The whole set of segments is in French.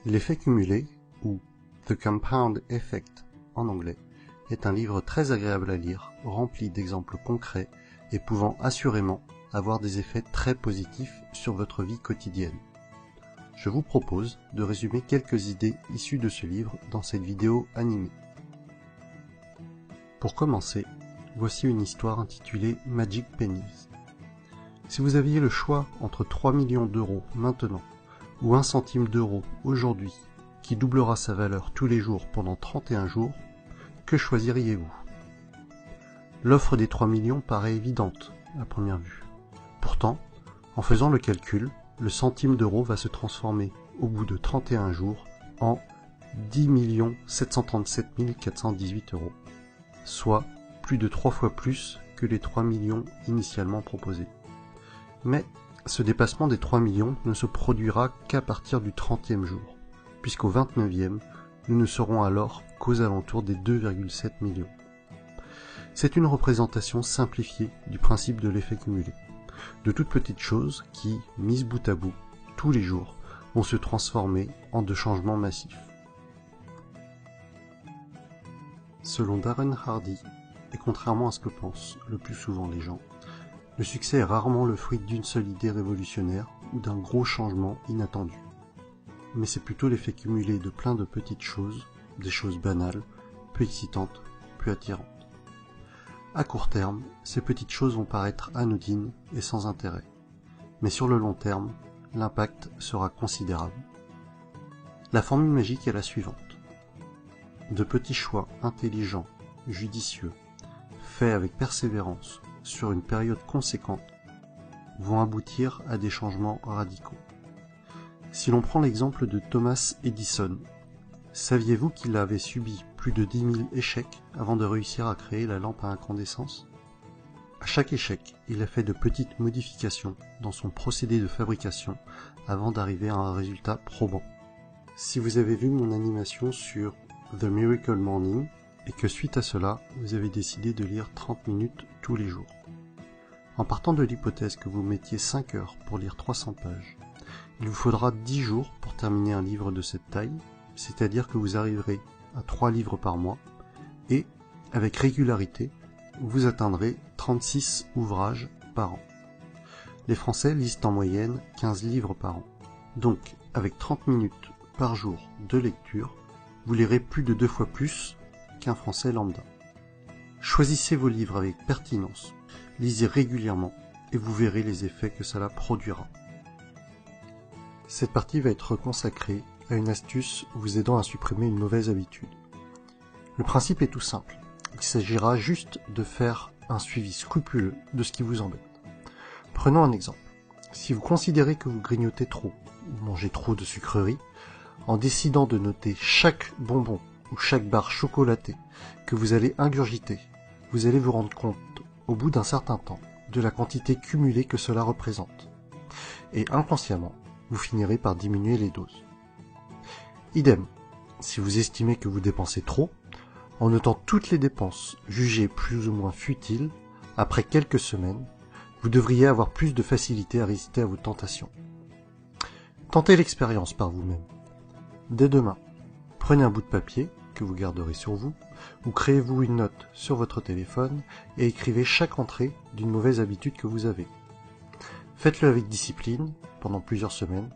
L'effet cumulé, ou The Compound Effect en anglais, est un livre très agréable à lire, rempli d'exemples concrets et pouvant assurément avoir des effets très positifs sur votre vie quotidienne. Je vous propose de résumer quelques idées issues de ce livre dans cette vidéo animée. Pour commencer, voici une histoire intitulée Magic Pennies. Si vous aviez le choix entre 3 millions d'euros maintenant ou 1 centime d'euro aujourd'hui, qui doublera sa valeur tous les jours pendant 31 jours, que choisiriez-vous? L'offre des 3 millions paraît évidente à première vue. Pourtant, en faisant le calcul, le centime d'euro va se transformer au bout de 31 jours en 10 737 418 euros, soit plus de 3 fois plus que les 3 millions initialement proposés. Mais ce dépassement des 3 millions ne se produira qu'à partir du 30e jour, puisqu'au 29e, nous ne serons alors qu'aux alentours des 2,7 millions. C'est une représentation simplifiée du principe de l'effet cumulé, de toutes petites choses qui, mises bout à bout, tous les jours, vont se transformer en de changements massifs. Selon Darren Hardy, et contrairement à ce que pensent le plus souvent les gens, le succès est rarement le fruit d'une seule idée révolutionnaire ou d'un gros changement inattendu. Mais c'est plutôt l'effet cumulé de plein de petites choses, des choses banales, peu excitantes, peu attirantes. À court terme, ces petites choses vont paraître anodines et sans intérêt. Mais sur le long terme, l'impact sera considérable. La formule magique est la suivante. De petits choix intelligents, judicieux, faits avec persévérance, sur une période conséquente, vont aboutir à des changements radicaux. Si l'on prend l'exemple de Thomas Edison, saviez-vous qu'il avait subi plus de 10 000 échecs avant de réussir à créer la lampe à incandescence? À chaque échec, il a fait de petites modifications dans son procédé de fabrication avant d'arriver à un résultat probant. Si vous avez vu mon animation sur The Miracle Morning, et que suite à cela, vous avez décidé de lire 30 minutes tous les jours. En partant de l'hypothèse que vous mettiez 5 heures pour lire 300 pages, il vous faudra 10 jours pour terminer un livre de cette taille, c'est-à-dire que vous arriverez à 3 livres par mois, et, avec régularité, vous atteindrez 36 ouvrages par an. Les Français lisent en moyenne 15 livres par an. Donc, avec 30 minutes par jour de lecture, vous lirez plus de 2 fois plus qu'un Français lambda. Choisissez vos livres avec pertinence, lisez régulièrement et vous verrez les effets que cela produira. Cette partie va être consacrée à une astuce vous aidant à supprimer une mauvaise habitude. Le principe est tout simple, il s'agira juste de faire un suivi scrupuleux de ce qui vous embête. Prenons un exemple. Si vous considérez que vous grignotez trop ou mangez trop de sucreries, en décidant de noter chaque bonbon ou chaque barre chocolatée que vous allez ingurgiter, vous allez vous rendre compte, au bout d'un certain temps, de la quantité cumulée que cela représente. Et inconsciemment, vous finirez par diminuer les doses. Idem, si vous estimez que vous dépensez trop, en notant toutes les dépenses jugées plus ou moins futiles, après quelques semaines, vous devriez avoir plus de facilité à résister à vos tentations. Tentez l'expérience par vous-même. Dès demain, prenez un bout de papier que vous garderez sur vous, ou créez-vous une note sur votre téléphone et écrivez chaque entrée d'une mauvaise habitude que vous avez. Faites-le avec discipline pendant plusieurs semaines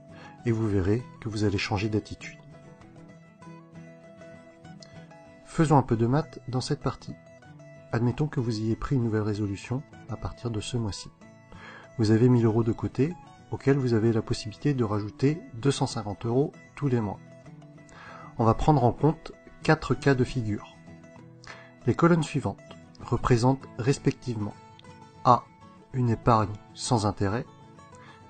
et vous verrez que vous allez changer d'attitude. Faisons un peu de maths dans cette partie. Admettons que vous ayez pris une nouvelle résolution à partir de ce mois-ci. Vous avez 1000 euros de côté, auquel vous avez la possibilité de rajouter 250 euros tous les mois. On va prendre en compte 4 cas de figure. Les colonnes suivantes représentent respectivement A. Une épargne sans intérêt,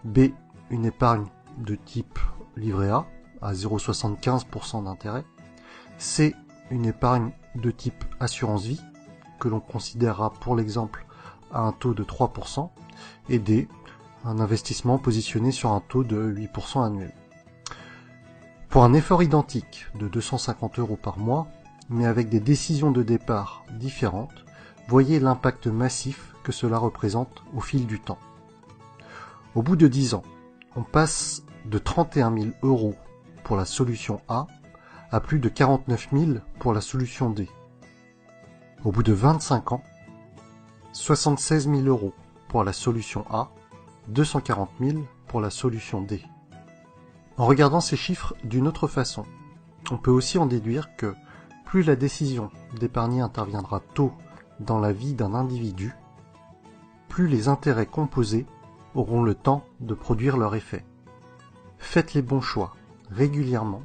B. Une épargne de type livret A à 0,75% d'intérêt, C. Une épargne de type assurance vie, que l'on considérera pour l'exemple à un taux de 3%, et D. Un investissement positionné sur un taux de 8% annuel. Pour un effort identique de 250 euros par mois, mais avec des décisions de départ différentes, voyez l'impact massif que cela représente au fil du temps. Au bout de 10 ans, on passe de 31 000 euros pour la solution A à plus de 49 000 pour la solution D. Au bout de 25 ans, 76 000 € pour la solution A, 240 000 pour la solution D. En regardant ces chiffres d'une autre façon, on peut aussi en déduire que plus la décision d'épargner interviendra tôt dans la vie d'un individu, plus les intérêts composés auront le temps de produire leur effet. Faites les bons choix régulièrement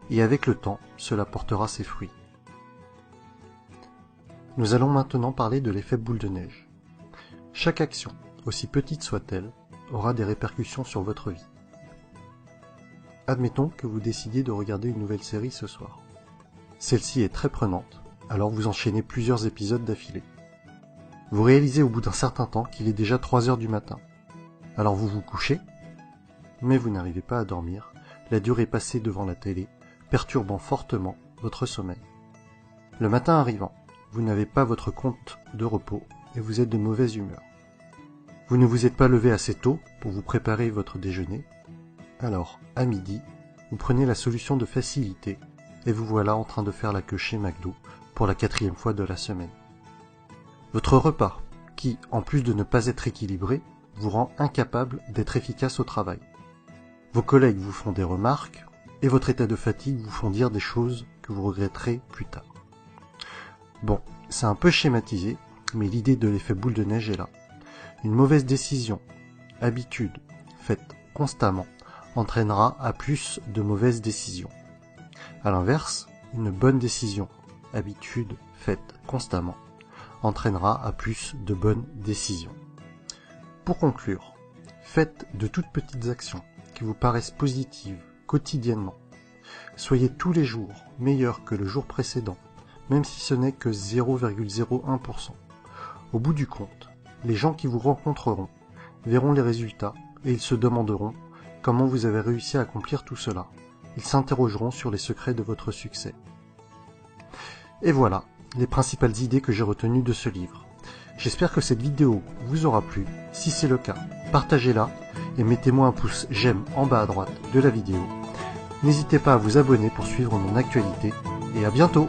et avec le temps, cela portera ses fruits. Nous allons maintenant parler de l'effet boule de neige. Chaque action, aussi petite soit-elle, aura des répercussions sur votre vie. Admettons que vous décidiez de regarder une nouvelle série ce soir. Celle-ci est très prenante, alors vous enchaînez plusieurs épisodes d'affilée. Vous réalisez au bout d'un certain temps qu'il est déjà 3 heures du matin. Alors vous vous couchez, mais vous n'arrivez pas à dormir, la durée passée devant la télé, perturbant fortement votre sommeil. Le matin arrivant, vous n'avez pas votre compte de repos et vous êtes de mauvaise humeur. Vous ne vous êtes pas levé assez tôt pour vous préparer votre déjeuner, alors à midi, vous prenez la solution de facilité et vous voilà en train de faire la queue chez McDo pour la 4e fois de la semaine. Votre repas, qui, en plus de ne pas être équilibré, vous rend incapable d'être efficace au travail. Vos collègues vous font des remarques et votre état de fatigue vous font dire des choses que vous regretterez plus tard. Bon, c'est un peu schématisé, mais l'idée de l'effet boule de neige est là. Une mauvaise décision, habitude, faite constamment, entraînera à plus de mauvaises décisions. À l'inverse, une bonne décision, habitude, faite constamment, entraînera à plus de bonnes décisions. Pour conclure, faites de toutes petites actions qui vous paraissent positives quotidiennement. Soyez tous les jours meilleurs que le jour précédent, même si ce n'est que 0,01%. Au bout du compte, les gens qui vous rencontreront verront les résultats et ils se demanderont comment vous avez réussi à accomplir tout cela. Ils s'interrogeront sur les secrets de votre succès. Et voilà les principales idées que j'ai retenues de ce livre. J'espère que cette vidéo vous aura plu. Si c'est le cas, partagez-la et mettez-moi un pouce j'aime en bas à droite de la vidéo. N'hésitez pas à vous abonner pour suivre mon actualité et à bientôt!